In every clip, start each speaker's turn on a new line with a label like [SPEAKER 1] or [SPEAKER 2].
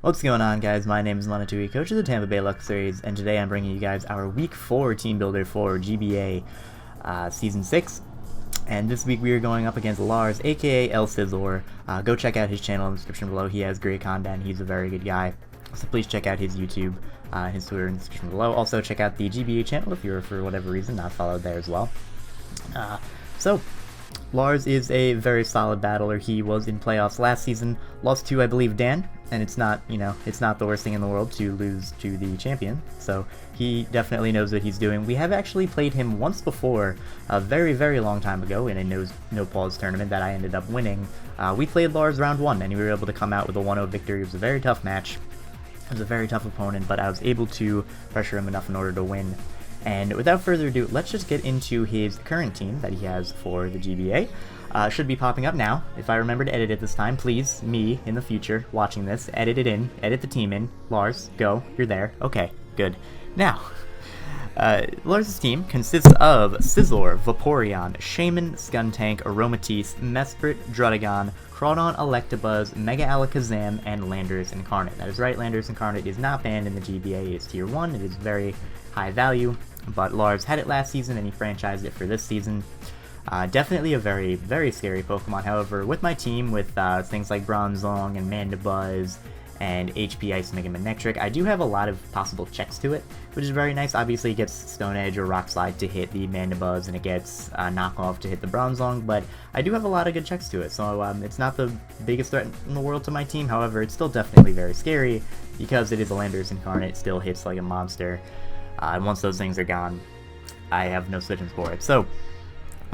[SPEAKER 1] What's going on, guys? My name is Monatui, coach of the Tampa Bay Luxrays, and today I'm bringing you guys our Week 4 Team Builder for GBA Season 6. And this week we are going up against Lars, aka El Scizor. Go check out his channel in the description below. He has great content. He's a very good guy. So please check out his YouTube, his Twitter in the description below. Also check out the GBA channel if you're, for whatever reason, not followed there as well. Lars is a very solid battler. He was in playoffs last season, lost to, I believe, Dan, and it's not, it's not the worst thing in the world to lose to the champion, so he definitely knows what he's doing. We have actually played him once before, a very, very long time ago, in a no-pause tournament that I ended up winning. We played Lars round 1, and we were able to come out with a 1-0 victory. It was a very tough match. It was a very tough opponent, but I was able to pressure him enough in order to win. And without further ado, let's just get into his current team that he has for the GBA. Should be popping up now. If I remember to edit it this time, please, me, in the future, watching this, edit it in, edit the team in. Lars, go, you're there. Okay, good. Now, Lars' team consists of Scizor, Vaporeon, Shaman, Skuntank, Aromatisse, Mesprit, Druddigon, Crawdon, Electabuzz, Mega Alakazam, and Landorus Incarnate. That is right, Landorus Incarnate is not banned in the GBA. It is tier 1. It is very high value, but Lars had it last season and he franchised it for this season. Definitely a very, very scary Pokemon. However, with my team, with things like Bronzong and Mandibuzz and HP Ice Mega Manectric, I do have a lot of possible checks to it, which is very nice. Obviously, it gets Stone Edge or Rock Slide to hit the Mandibuzz, and it gets Knockoff to hit the Bronzong, but I do have a lot of good checks to it, so it's not the biggest threat in the world to my team. However, it's still definitely very scary, because it is a Landorus Incarnate. It still hits like a monster, and once those things are gone, I have no switch-ins for it. So,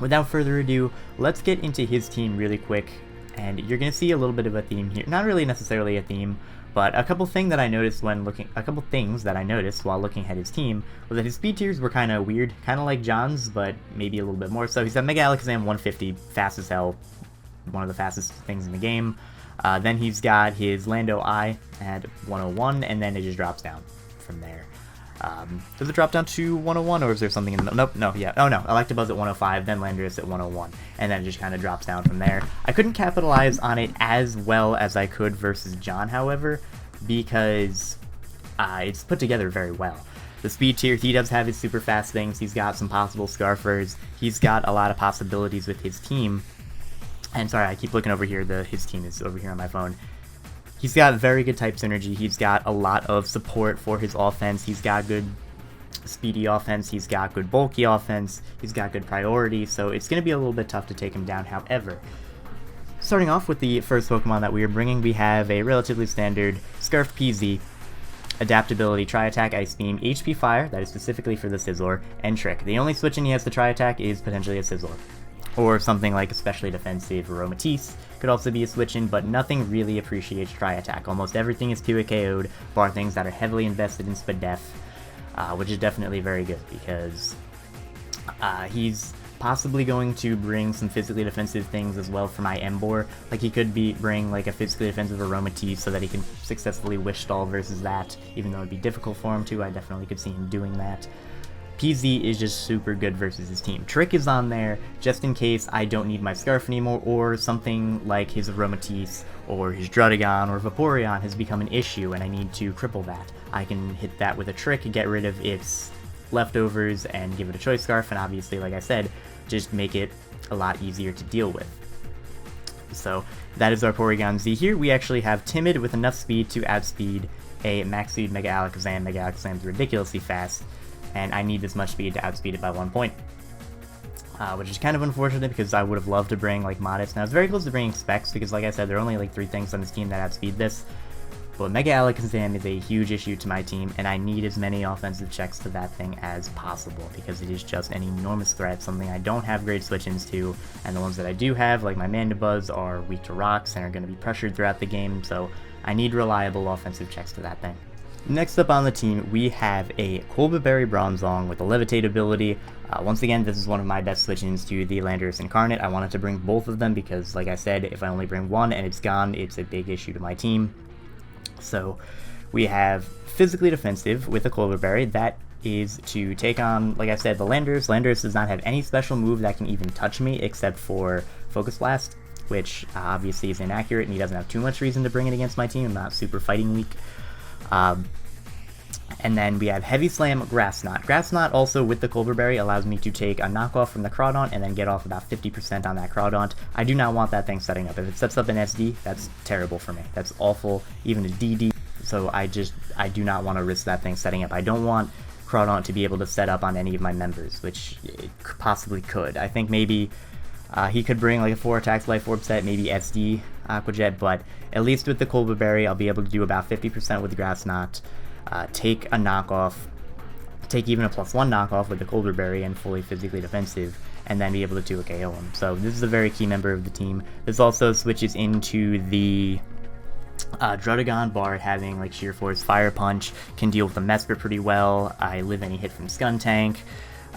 [SPEAKER 1] without further ado, let's get into his team really quick, and you're going to see a little bit of a theme here. Not really necessarily a theme, but a couple things that I noticed while looking at his team was that his speed tiers were kind of weird, kind of like John's, but maybe a little bit more. So he's got Mega Alakazam 150, fast as hell, one of the fastest things in the game. Then he's got his Lando I at 101, and then it just drops down from there. Does it drop down to 101, or is there something in the middle? Nope, no, yeah. Oh no, Electabuzz at 105, then Landorus at 101, and then it just kind of drops down from there. I couldn't capitalize on it as well as I could versus John, however, because it's put together very well. The speed tier, he does have his super fast things, he's got some possible Scarfers, he's got a lot of possibilities with his team. And sorry, I keep looking over here, his team is over here on my phone. He's got very good type synergy, he's got a lot of support for his offense, he's got good speedy offense, he's got good bulky offense, he's got good priority, so it's going to be a little bit tough to take him down. However, starting off with the first Pokemon that we are bringing, we have a relatively standard Scarf PZ, Adaptability, Tri-Attack, Ice Beam, HP Fire, that is specifically for the Scizor, and Trick. The only switch-in he has to Tri-Attack is potentially a Scizor. Or something like especially defensive Aromatisse could also be a switch-in, but nothing really appreciates Tri-Attack. Almost everything is 2-hit KO'd, bar things that are heavily invested in Spadef, which is definitely very good, because he's possibly going to bring some physically defensive things as well for my Emboar. Like, he could bring like a physically defensive Aromatisse so that he can successfully Wish Stall versus that, even though it'd be difficult for him to. I definitely could see him doing that. PZ is just super good versus his team. Trick is on there just in case I don't need my Scarf anymore, or something like his Aromatisse or his Druddigon or Vaporeon has become an issue and I need to cripple that. I can hit that with a Trick, get rid of its leftovers, and give it a Choice Scarf, and obviously, like I said, just make it a lot easier to deal with. So that is our Porygon Z. Here we actually have Timid with enough speed to outspeed a max speed Mega Alakazam. Mega Alakazam is ridiculously fast, and I need this much speed to outspeed it by 1 point. Which is kind of unfortunate, because I would have loved to bring like Modest. Now it's very close to bringing Specs, because like I said, there are only like 3 things on this team that outspeed this. But Mega Alakazam is a huge issue to my team, and I need as many offensive checks to that thing as possible, because it is just an enormous threat, something I don't have great switch-ins to, and the ones that I do have, like my Mandibuzz, are weak to rocks and are going to be pressured throughout the game, so I need reliable offensive checks to that thing. Next up on the team, we have a Colbberry Bronzong with a Levitate ability. Once again, this is one of my best switch-ins to the Landorus Incarnate. I wanted to bring both of them because, like I said, if I only bring one and it's gone, it's a big issue to my team. So we have Physically Defensive with a Colbberry. That is to take on, like I said, the Landorus. Landorus does not have any special move that can even touch me except for Focus Blast. which obviously is inaccurate, and he doesn't have too much reason to bring it against my team. I'm not super fighting weak. And then we have Heavy Slam, Grass Knot. Grass Knot also with the Culverberry allows me to take a knockoff from the Crawdaunt and then get off about 50% on that Crawdaunt. I do not want that thing setting up. If it sets up an SD, that's terrible for me. That's awful, even a DD. So I do not want to risk that thing setting up. I don't want Crawdaunt to be able to set up on any of my members, which it possibly could. I think maybe he could bring like a 4 attacks Life Orb set, maybe SD Aquajet, but at least with the Culverberry, I'll be able to do about 50% with the Grass Knot. Take a knockoff, take even a +1 knockoff with the Culverberry and fully physically defensive, and then be able to 2 KO him. So this is a very key member of the team. This also switches into the Drudagon Bard having like Sheer Force, Fire Punch, can deal with the Mesprit pretty well. I live any hit from Skuntank.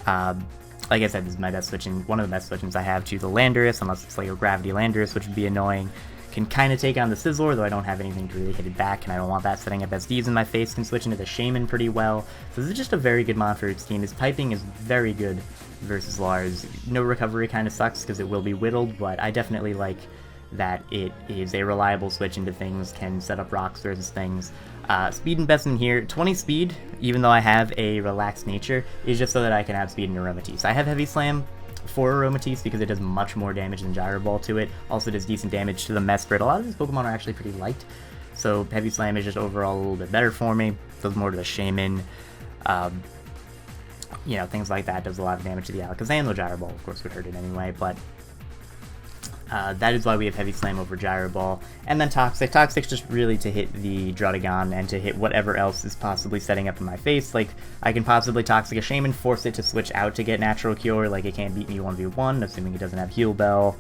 [SPEAKER 1] Like I said, this is my best switching, one of the best switchings I have to the Landorus, unless it's like a Gravity Landorus, which would be annoying. Can kind of take on the Scizor, though I don't have anything to really hit it back, and I don't want that setting up SDs in my face. Can switch into the Shaman pretty well. So this is just a very good mod for its team. His piping is very good versus Lars. No recovery kind of sucks because it will be whittled, but I definitely like that it is a reliable switch into things, can set up rocks versus things. Speed investment here, 20 speed, even though I have a relaxed nature, is just so that I can outspeed an Aromatisse. I have Heavy Slam for Aromatisse because it does much more damage than Gyro Ball to it. Also does decent damage to the Mesprit. A lot of these Pokemon are actually pretty light, so Heavy Slam is just overall a little bit better for me. Does more to the Shaman. You know, things like that. Does a lot of damage to the Alakazam, though Gyro Ball, of course, would hurt it anyway, but that is why we have Heavy Slam over Gyro Ball. And then Toxic. Toxic's just really to hit the Drudagon and to hit whatever else is possibly setting up in my face. Like, I can possibly Toxic a Shaman, force it to switch out to get Natural Cure. Like, it can't beat me 1v1, assuming it doesn't have Heal Bell.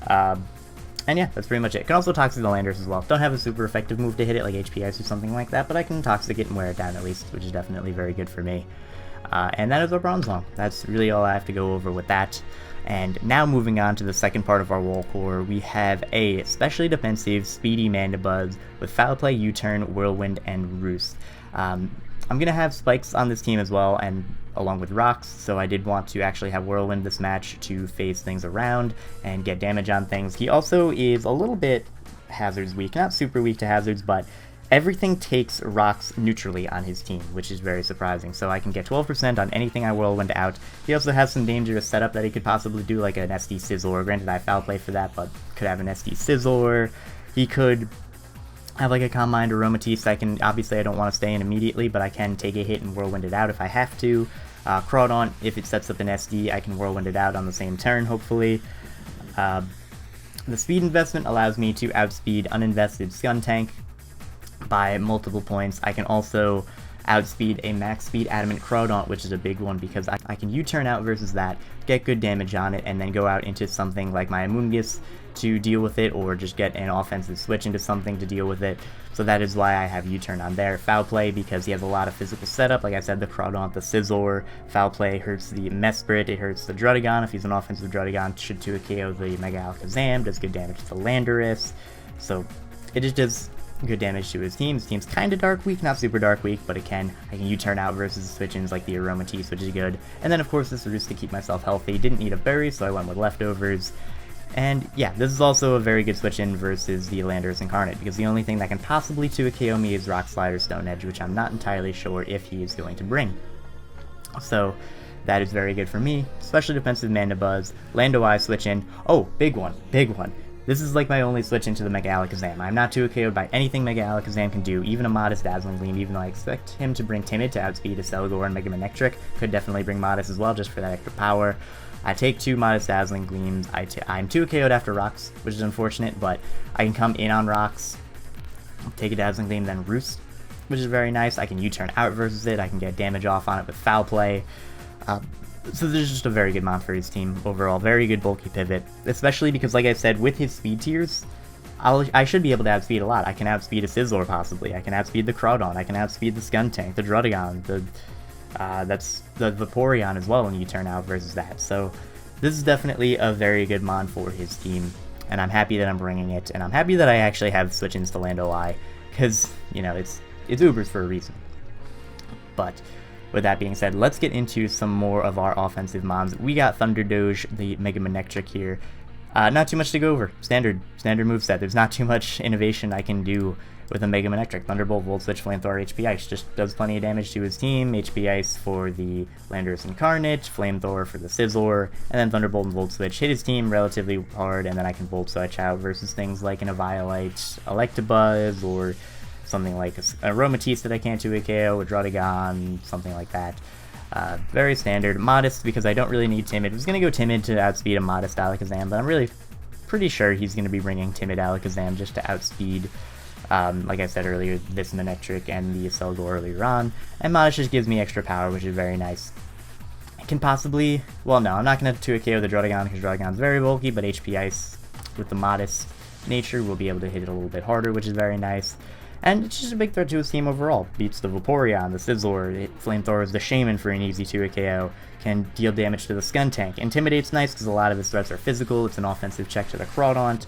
[SPEAKER 1] And yeah, that's pretty much it. Can also Toxic the Landorus as well. Don't have a super effective move to hit it, like HPS or something like that, but I can Toxic it and wear it down at least, which is definitely very good for me. And that is our Bronzong. That's really all I have to go over with that. And now moving on to the second part of our wall core, we have a specially defensive, speedy Mandibuzz with Foul Play, U-Turn, Whirlwind, and Roost. I'm going to have Spikes on this team as well, and along with Rocks, so I did want to actually have Whirlwind this match to phase things around and get damage on things. He also is a little bit Hazards weak, not super weak to Hazards, but everything takes rocks neutrally on his team, which is very surprising. So I can get 12% on anything I Whirlwind out. He also has some dangerous setup that he could possibly do, like an SD Scizor. Granted, I Foul Play for that, but could have an SD Scizor. He could have like a Calm Mind or Aromatisse. Obviously I don't want to stay in immediately, but I can take a hit and Whirlwind it out if I have to. Crawdaunt, if it sets up an SD, I can Whirlwind it out on the same turn, hopefully. The speed investment allows me to outspeed uninvested Skuntank by multiple points. I can also outspeed a max speed Adamant Crawdaunt, which is a big one because I can U-turn out versus that, get good damage on it, and then go out into something like my Amoonguss to deal with it, or just get an offensive switch into something to deal with it. So that is why I have U-turn on there. Foul Play because he has a lot of physical setup. Like I said, the Crawdaunt, the Scizor. Foul Play hurts the Mesprit, it hurts the Drudagon. If he's an offensive Drudagon, should 2 KO the Mega Alakazam, does good damage to the Landorus. So it just does good damage to his team. His team's kind of Dark Weak, not super Dark Weak, but I can U-turn out versus switch-ins like the Aromatisse, which is good. And then of course this Roost to keep myself healthy. Didn't need a berry, so I went with Leftovers. And yeah, this is also a very good switch-in versus the Landorus Incarnate, because the only thing that can possibly 2 KO me is Rock Slide or Stone Edge, which I'm not entirely sure if he is going to bring. So that is very good for me. Especially defensive Mandibuzz, Lando-I switch-in. Oh, big one, big one. This is like my only switch into the Mega Alakazam. I'm not 2 KO'd by anything Mega Alakazam can do, even a modest Dazzling Gleam, even though I expect him to bring Timid to outspeed a Celeborn and Mega Manectric. Could definitely bring Modest as well, just for that extra power. I take 2 Modest Dazzling Gleams. I'm 2 KO'd after Rocks, which is unfortunate, but I can come in on Rocks, take a Dazzling Gleam, then Roost, which is very nice. I can U-turn out versus it. I can get damage off on it with Foul Play. So this is just a very good mod for his team overall. Very good bulky pivot, especially because, like I said, with his speed tiers, I should be able to outspeed a lot. I can outspeed a Scizor possibly. I can outspeed the Crawdaunt. I can outspeed the Skuntank, the Drudagon, that's the Vaporeon as well when you turn out versus that. So this is definitely a very good mod for his team, and I'm happy that I'm bringing it, and I'm happy that I actually have switch-ins to Lando-I, because, you know, it's Ubers for a reason. But with that being said, let's get into some more of our offensive mods. We got Thunder Doge, the Mega Manectric here. Not too much to go over. Standard moveset. There's not too much innovation I can do with a Mega Manectric. Thunderbolt, Volt Switch, Flamethrower, HP Ice. Just does plenty of damage to his team. HP Ice for the Landorus Incarnate, Flamethrower for the Scizor, and then Thunderbolt and Volt Switch hit his team relatively hard, and then I can Volt Switch out versus things like an Eviolite, Electabuzz, or something like an Aromatisse that I can't 2-hit KO, a Draudigon, something like that. Very standard. Modest, because I don't really need Timid. I was going to go Timid to outspeed a Modest Alakazam, but I'm really pretty sure he's going to be bringing Timid Alakazam just to outspeed, like I said earlier, this Manectric and the Accelgor earlier on. And Modest just gives me extra power, which is very nice. I can possibly... Well, no, I'm not going to 2-hit KO the Draudigon because Draudigon's very bulky, but HP Ice with the Modest nature will be able to hit it a little bit harder, which is very nice. And it's just a big threat to his team overall. Beats the Vaporeon, the Scizor, Flamethrowers the Shaman for an easy 2-hit KO, can deal damage to the Skuntank. Intimidate's nice because a lot of his threats are physical, it's an offensive check to the Crawdaunt,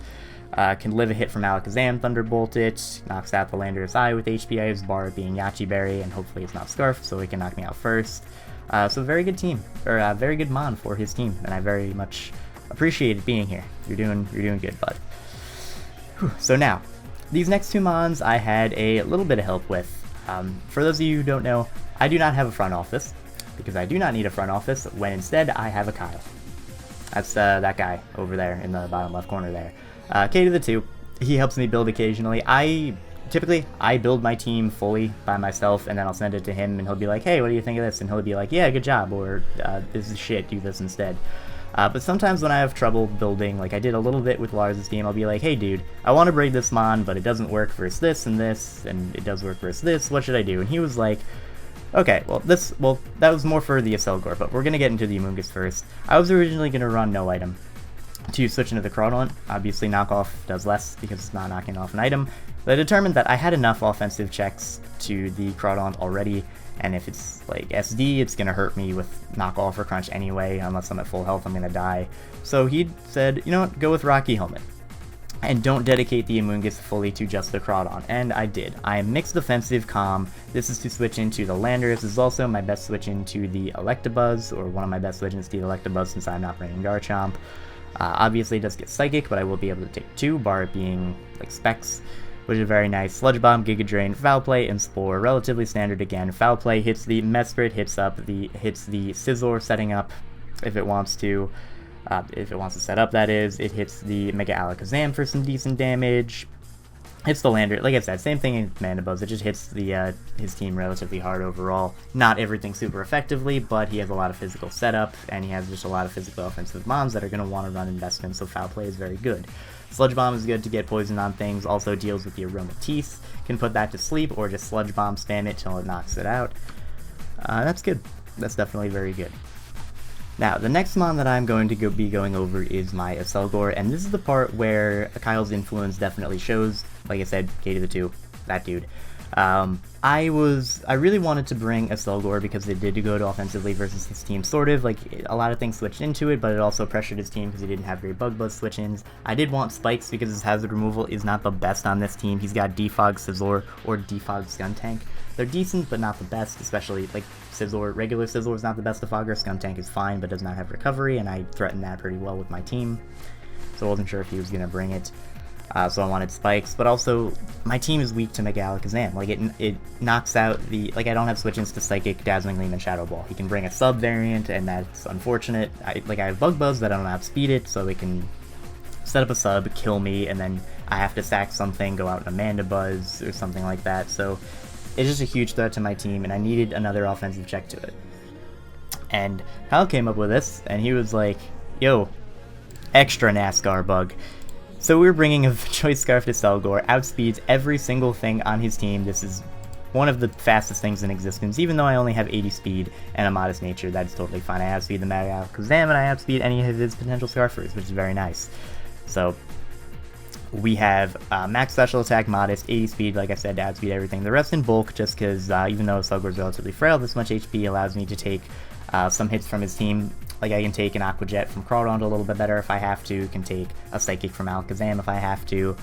[SPEAKER 1] can live a hit from Alakazam, Thunderbolt it, knocks out the Landorus Eye with HP Ice, bar being Yachi Berry, and hopefully it's not Scarf, so he can knock me out first. So very good team, or very good Mon for his team, and I very much appreciate it being here. You're doing good, bud. Whew. So now, these next two Mons I had a little bit of help with. For those of you who don't know, I do not have a front office, because I do not need a front office, when instead I have a Kyle. That's that guy over there in the bottom left corner there. K to the 2, he helps me build occasionally. Typically, I build my team fully by myself, and then I'll send it to him, and he'll be like, hey, what do you think of this? And he'll be like, yeah, good job, or this is shit, do this instead. But sometimes when I have trouble building, like I did a little bit with Lars' game, I'll be like, hey dude, I want to breed this Mon, but it doesn't work versus this, and it does work versus this, what should I do? And he was like, okay, well that was more for the Accelgor, but we're going to get into the Amoonguss first. I was originally going to run no item to switch into the Crawdaunt. Obviously knockoff does less because it's not knocking off an item, but I determined that I had enough offensive checks to the Crawdaunt already, and if it's like SD, it's gonna hurt me with knockoff or crunch anyway. Unless I'm at full health, I'm gonna die. So he said, you know what, go with Rocky Helmet. And don't dedicate the Amoonguss fully to just the Crawdaunt. And I did. I am mixed defensive calm. This is to switch into the Landorus. This is also my best switch into the Electabuzz, or one of my best switches to the Electabuzz since I'm not bringing Garchomp. Obviously it does get Psychic, but I will be able to take 2, bar it being like Specs, which is very nice. Sludge Bomb, Giga Drain, Foul Play, and Spore. Relatively standard again. Foul Play hits the Mesprit, hits the Scizor setting up if it wants to. If it wants to set up, that is. It hits the Mega Alakazam for some decent damage. Hits the Lander. Like I said, same thing in Mandibuzz. It just hits the his team relatively hard overall. Not everything super effectively, but he has a lot of physical setup, and he has just a lot of physical offensive Mons that are going to want to run investments, so Foul Play is very good. Sludge Bomb is good to get poison on things, also deals with the Aromatisse, can put that to sleep, or just Sludge Bomb spam it till it knocks it out. That's good. That's definitely very good. Now, the next Mon that I'm going to be going over is my Accelgor, and this is the part where Kyle's influence definitely shows. Like I said, K to the 2, that dude. I really wanted to bring Accelgor because it did go to offensively versus his team, sort of. Like, a lot of things switched into it, but it also pressured his team because he didn't have very Bug Buzz switch-ins. I did want Spikes because his hazard removal is not the best on this team. He's got Defog Scizor or Defog Skuntank. They're decent, but not the best, especially, like, Scizor. Regular Scizor is not the best defogger. Skuntank is fine, but does not have recovery, and I threatened that pretty well with my team. So I wasn't sure if he was going to bring it. So I wanted Spikes, but also, my team is weak to Mega Alakazam. Like, it knocks out the... Like, I don't have switch-ins to Psychic, Dazzling Gleam, and Shadow Ball. He can bring a sub-variant, and that's unfortunate. I have Bug Buzz, but I don't outspeed it, so it can set up a sub, kill me, and then I have to sack something, go out in a Mandibuzz, or something like that. So it's just a huge threat to my team, and I needed another offensive check to it. And Kyle came up with this, and he was like, yo, extra NASCAR bug. So we're bringing a Choice Scarf to Accelgor, outspeeds every single thing on his team. This is one of the fastest things in existence, even though I only have 80 speed and a modest nature. That's totally fine. I outspeed the Mega Alakazam, and I outspeed any of his potential Scarfers, which is very nice. So we have max special attack, modest, 80 speed, like I said, to outspeed everything. The rest in bulk, just because even though Accelgor is relatively frail, this much HP allows me to take some hits from his team. Like, I can take an Aqua Jet from Crawdaunt a little bit better if I have to, can take a Psychic from Alakazam if I have to,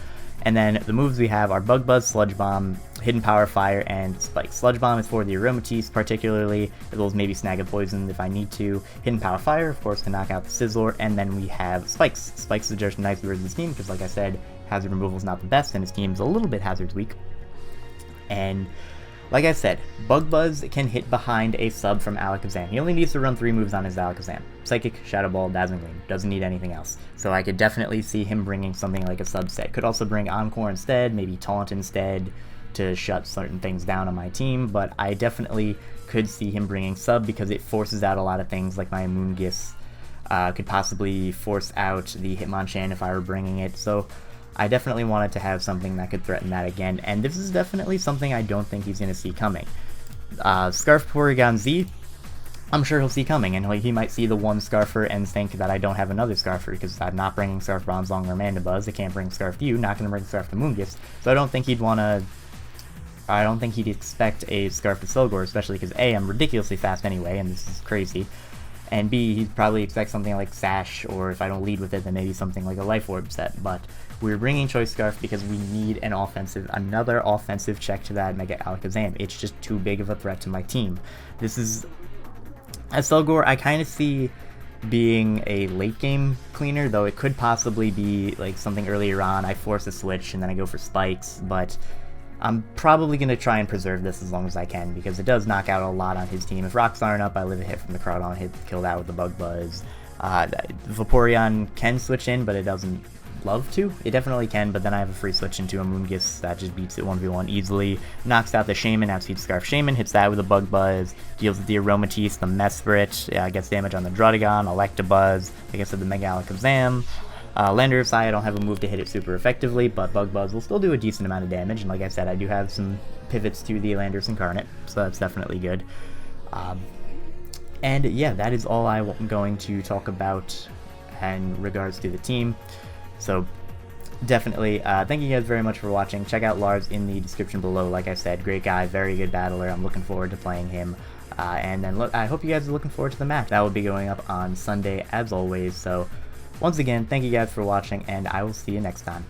[SPEAKER 1] And then the moves we have are Bug Buzz, Sludge Bomb, Hidden Power Fire, and Spike. Sludge Bomb is for the Aromatisse particularly, as well as maybe Snag a Poison if I need to. Hidden Power Fire, of course, to knock out the Sizzler, and then we have Spikes. Spikes is just nice versus his team, because like I said, hazard removal is not the best, and his team's a little bit hazards weak. And like I said, Bug Buzz can hit behind a sub from Alakazam. He only needs to run 3 moves on his Alakazam. Psychic, Shadow Ball, Dazzling Gleam. Doesn't need anything else. So I could definitely see him bringing something like a subset. Could also bring Encore instead, maybe Taunt instead, to shut certain things down on my team, but I definitely could see him bringing sub because it forces out a lot of things like my Moongus. Could possibly force out the Hitmonchan if I were bringing it. So I definitely wanted to have something that could threaten that again, and this is definitely something I don't think he's going to see coming. Scarf Porygon Z, I'm sure he'll see coming, and he might see the one Scarfer and think that I don't have another Scarfer, because I'm not bringing Scarf Bronzong or Mandibuzz, I can't bring Scarf to you, not going to bring Scarf to Moongus, so I don't think he'd want to... I don't think he'd expect a Scarf to Slowgore, especially because A, I'm ridiculously fast anyway, and this is crazy, and B, he'd probably expect something like Sash, or if I don't lead with it, then maybe something like a Life Orb set, but we're bringing Choice Scarf because we need another offensive check to that Mega Alakazam. It's just too big of a threat to my team. This is, as Slowgore, I kind of see being a late game cleaner, though it could possibly be like something earlier on, I force a switch and then I go for Spikes, but I'm probably going to try and preserve this as long as I can, because it does knock out a lot on his team. If rocks aren't up, I live a hit from the Crawdon, kill that with the Bug Buzz. Vaporeon can switch in, but it doesn't love to. It definitely can, but then I have a free switch into a Moongus that just beats it 1v1 easily. Knocks out the Shaman, outspeeds Scarf Shaman, hits that with a Bug Buzz, deals with the Aromatisse, the Mesprit, gets damage on the Druddigon, Electabuzz, like I said, the Mega Alakazam. Landorus I don't have a move to hit it super effectively, but Bug Buzz will still do a decent amount of damage, and like I said, I do have some pivots to the Landorus Incarnate, so that's definitely good. And yeah, that is all I'm going to talk about in regards to the team. So definitely, thank you guys very much for watching. Check out Lars in the description below. Like I said, great guy, very good battler. I'm looking forward to playing him. And then I hope you guys are looking forward to the match. That will be going up on Sunday as always. So once again, thank you guys for watching, and I will see you next time.